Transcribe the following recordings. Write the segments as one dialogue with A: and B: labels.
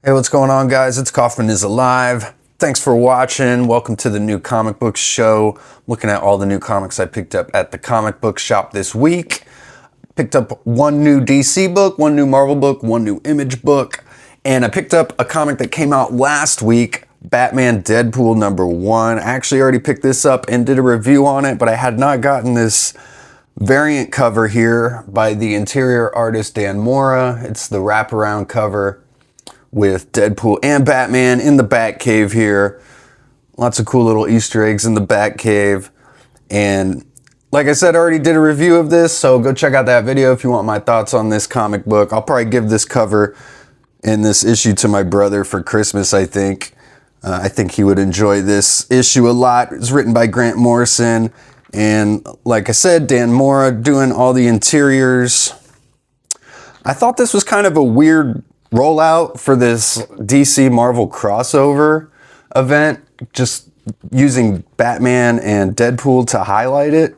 A: Hey, what's going on, guys? It's Kaufman is Alive. Thanks for watching. Welcome to the new comic book show. Looking at all the new comics I picked up at the comic book shop this week. Picked up one new DC book, one new Marvel book, one new Image book, and I picked up a comic that came out last week, Batman Deadpool #1. I actually already picked this up and did a review on it, but I had not gotten this variant cover here by the interior artist Dan Mora. It's the wraparound cover with Deadpool and Batman in the Batcave here. Lots of cool little Easter eggs in the Batcave. And like I said, I already did a review of this, so go check out that video if you want my thoughts on this comic book. I'll probably give this cover in this issue to my brother for Christmas, I think. I think he would enjoy this issue a lot. It's written by Grant Morrison. And like I said, Dan Mora doing all the interiors. I thought this was kind of a weird rollout for this DC Marvel crossover event, just using Batman and Deadpool to highlight it.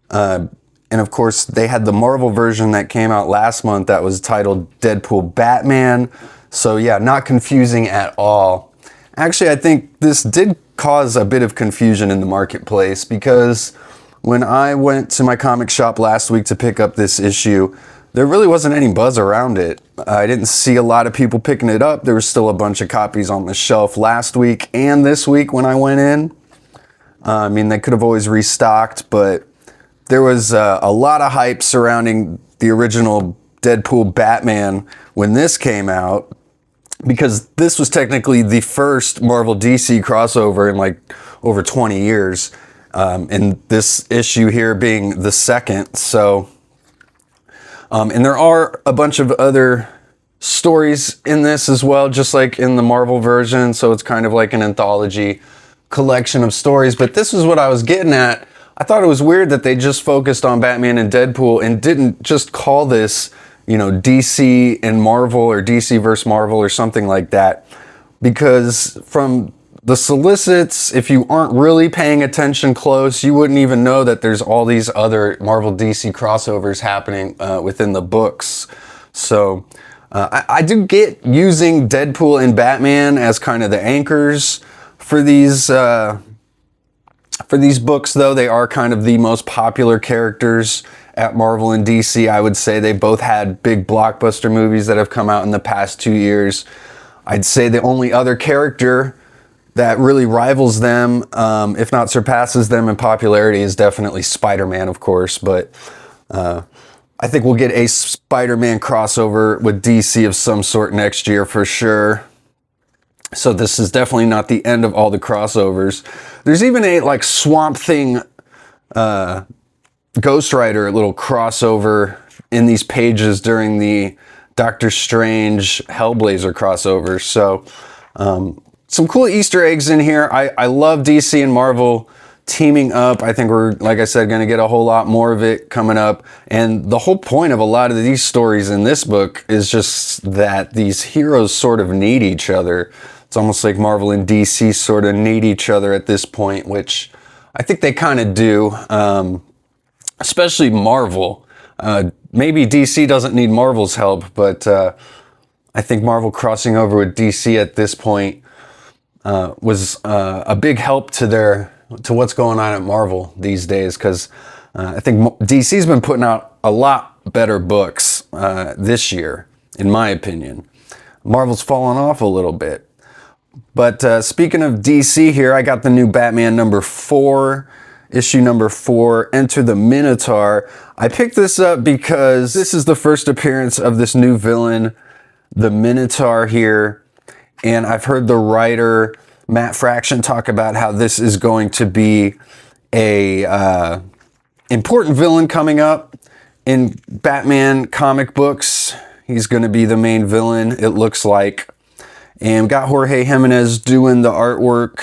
A: And of course, they had the Marvel version that came out last month that was titled Deadpool Batman. So yeah, not confusing at all. Actually, I think this did cause a bit of confusion in the marketplace, because when I went to my comic shop last week to pick up this issue, there really wasn't any buzz around it. I didn't see a lot of people picking it up. There was still a bunch of copies on the shelf last week and this week when I went in. I mean, they could have always restocked, but there was a lot of hype surrounding the original Deadpool Batman when this came out, because this was technically the first Marvel DC crossover in like over 20 years. And this issue here being the second, so... and there are a bunch of other stories in this as well, just like in the Marvel version. So it's kind of like an anthology collection of stories. But this is what I was getting at. I thought it was weird that they just focused on Batman and Deadpool and didn't just call this, you know, DC and Marvel, or DC versus Marvel, or something like that. Because from the solicits, if you aren't really paying attention close, you wouldn't even know that there's all these other Marvel DC crossovers happening within the books. So I do get using Deadpool and Batman as kind of the anchors for these books, though. They are kind of the most popular characters at Marvel and DC. I would say they both had big blockbuster movies that have come out in the past 2 years. I'd say the only other character that really rivals them, if not surpasses them in popularity, is definitely Spider-Man, of course. But I think we'll get a Spider-Man crossover with DC of some sort next year for sure. So this is definitely not the end of all the crossovers. There's even a like Swamp Thing, Ghost Rider little crossover in these pages during the Doctor Strange Hellblazer crossover. So some cool Easter eggs in here. I love DC and Marvel teaming up. I think we're, like I said, going to get a whole lot more of it coming up. And the whole point of a lot of these stories in this book is just that these heroes sort of need each other. It's almost like Marvel and DC sort of need each other at this point, which I think they kind of do, especially Marvel. Maybe DC doesn't need Marvel's help, but I think Marvel crossing over with DC at this point was a big help to what's going on at Marvel these days, because I think DC's been putting out a lot better books this year, in my opinion. Marvel's fallen off a little bit. But speaking of DC here, I got the new Batman #4, issue #4, Enter the Minotaur. I picked this up because this is the first appearance of this new villain, the Minotaur here. And I've heard the writer Matt Fraction talk about how this is going to be a important villain coming up in Batman comic books. He's going to be the main villain, it looks like. And we got Jorge Jimenez doing the artwork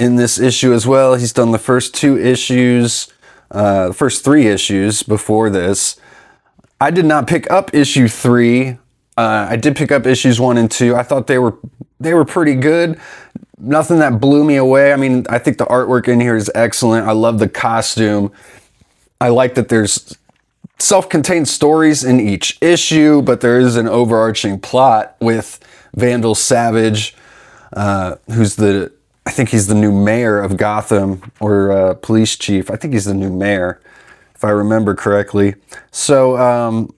A: in this issue as well. He's done the first 2 issues, the first 3 issues before this. I did not pick up issue 3. I did pick up issues 1 and 2. I thought they were pretty good. Nothing that blew me away. I mean, I think the artwork in here is excellent. I love the costume. I like that there's self-contained stories in each issue, but there is an overarching plot with Vandal Savage, I think he's the new mayor of Gotham, or police chief. I think he's the new mayor, if I remember correctly. So,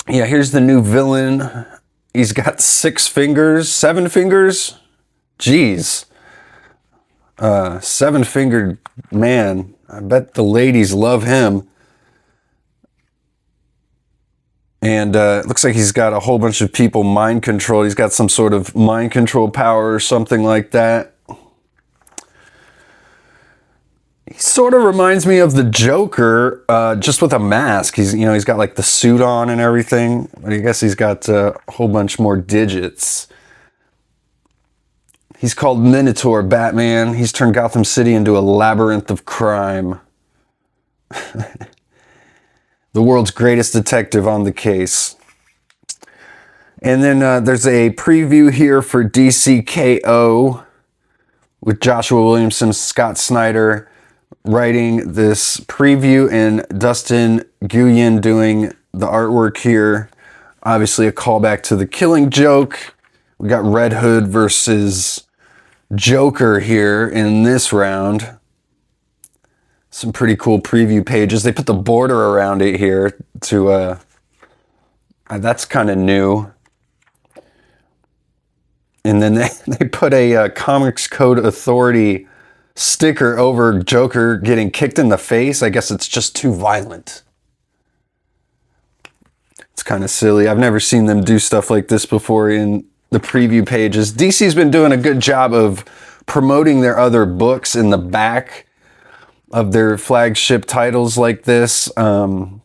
A: yeah, here's the new villain. He's got 6 fingers, 7 fingers. Jeez. 7-fingered man. I bet the ladies love him. And it looks like he's got a whole bunch of people mind controlled. He's got some sort of mind control power or something like that. He sort of reminds me of the Joker, just with a mask. He's got like the suit on and everything. But I guess he's got a whole bunch more digits. He's called Minotaur Batman. He's turned Gotham City into a labyrinth of crime. The world's greatest detective on the case. And then there's a preview here for DCKO with Joshua Williamson, Scott Snyder writing this preview, and Dustin Nguyen doing the artwork here. Obviously a callback to The Killing Joke. We got Red Hood versus Joker here in this round. Some pretty cool preview pages. They put the border around it here to, that's kind of new. And then they put a Comics Code Authority sticker over Joker getting kicked in the face. I guess it's just too violent. It's kind of silly. I've never seen them do stuff like this before in the preview pages. DC's been doing a good job of promoting their other books in the back of their flagship titles like this. So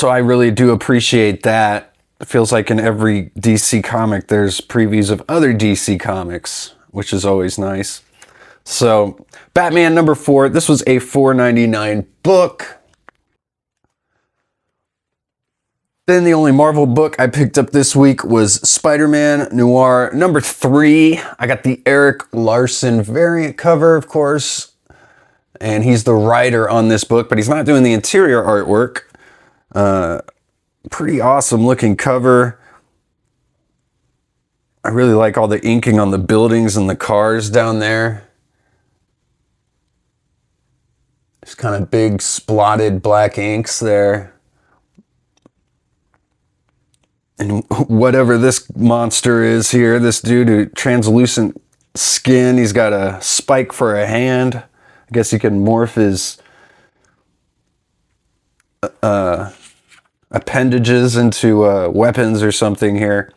A: I really do appreciate that. It feels like in every DC comic there's previews of other DC comics, which is always nice. So, Batman number 4. This was a $4.99 book. Then the only Marvel book I picked up this week was Spider-Man Noir number 3. I got the Eric Larson variant cover, of course. And he's the writer on this book, but he's not doing the interior artwork. Pretty awesome looking cover. I really like all the inking on the buildings and the cars down there. There's kind of big splotted black inks there. And whatever this monster is here, this dude who translucent skin, he's got a spike for a hand. I guess he can morph his appendages into weapons or something here.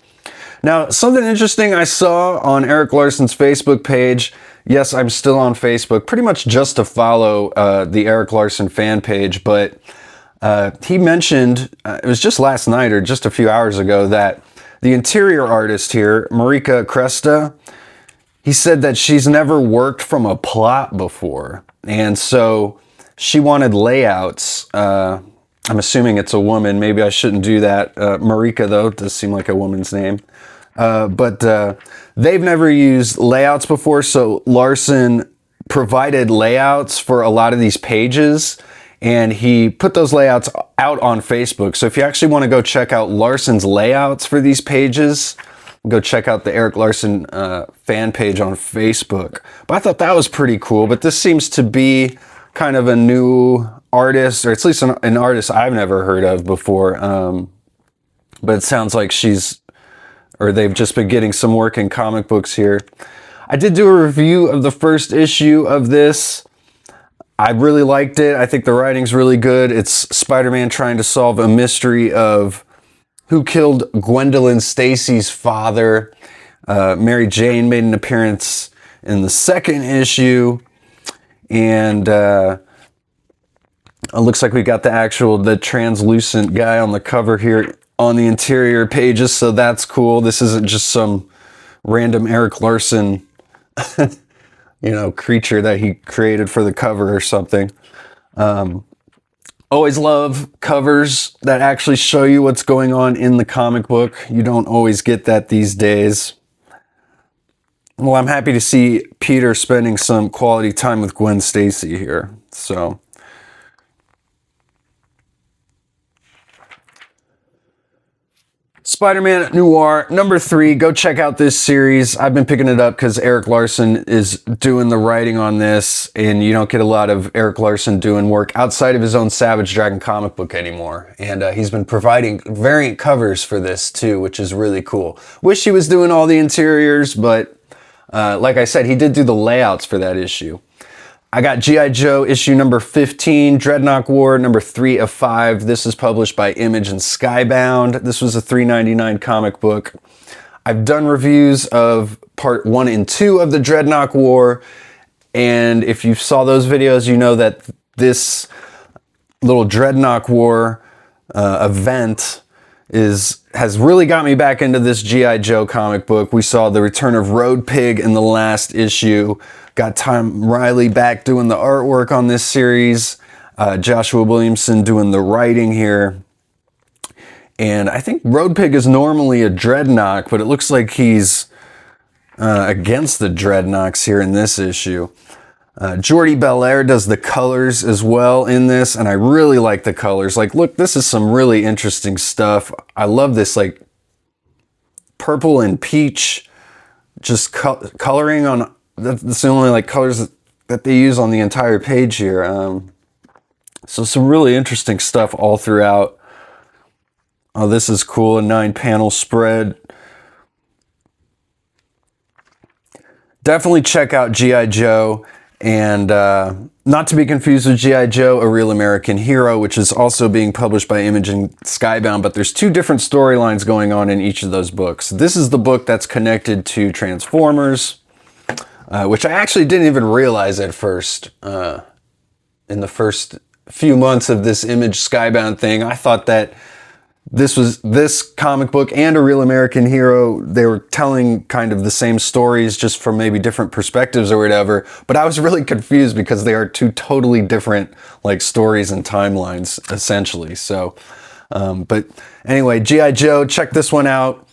A: Now, something interesting I saw on Eric Larson's Facebook page. Yes, I'm still on Facebook, pretty much just to follow the Eric Larson fan page, but he mentioned, it was just last night or just a few hours ago, that the interior artist here, Marika Cresta, he said that she's never worked from a plot before. And so she wanted layouts. I'm assuming it's a woman. Maybe I shouldn't do that. Marika, though, does seem like a woman's name. But they've never used layouts before, so Larson provided layouts for a lot of these pages, and he put those layouts out on Facebook. So if you actually want to go check out Larson's layouts for these pages, go check out the Eric Larson fan page on Facebook. But I thought that was pretty cool, but this seems to be kind of a new artist, or at least an artist I've never heard of before. But it sounds like they've just been getting some work in comic books here. I did do a review of the first issue of this. I really liked it. I think the writing's really good. It's Spider-Man trying to solve a mystery of who killed Gwendolyn Stacy's father. Mary Jane made an appearance in the second issue. And it looks like we got the translucent guy on the cover here on the interior pages, so that's cool. This isn't just some random Eric Larson, creature that he created for the cover or something. Always love covers that actually show you what's going on in the comic book. You don't always get that these days. Well, I'm happy to see Peter spending some quality time with Gwen Stacy here. So Spider-Man Noir, number 3. Go check out this series. I've been picking it up because Eric Larson is doing the writing on this, and you don't get a lot of Eric Larson doing work outside of his own Savage Dragon comic book anymore. And he's been providing variant covers for this too, which is really cool. Wish he was doing all the interiors, but like I said, he did do the layouts for that issue. I got G.I. Joe issue number 15, Dreadnought War number 3 of 5. This is published by Image and Skybound. This was a $3.99 comic book. I've done reviews of part 1 and 2 of the Dreadnought War, and if you saw those videos, you know that this little Dreadnought War event has really got me back into this G.I. Joe comic book. We saw the return of Road Pig in the last issue. Got Tom Riley back doing the artwork on this series. Joshua Williamson doing the writing here. And I think Road Pig is normally a Dreadnought, but it looks like he's against the Dreadnoughts here in this issue. Jordi Belair does the colors as well in this, and I really like the colors. Like, look, this is some really interesting stuff. I love this, like, purple and peach just coloring on... That's the only, like, colors that they use on the entire page here. So some really interesting stuff all throughout. Oh, this is cool, a 9-panel spread. Definitely check out G.I. Joe. And not to be confused with G.I. Joe, A Real American Hero, which is also being published by Image and Skybound, but there's 2 different storylines going on in each of those books. This is the book that's connected to Transformers, which I actually didn't even realize at first. In the first few months of this Image Skybound thing, I thought that this comic book and A Real American Hero, they were telling kind of the same stories just from maybe different perspectives or whatever, but I was really confused because they are 2 totally different, like, stories and timelines essentially. So but anyway, G.I. Joe, check this one out.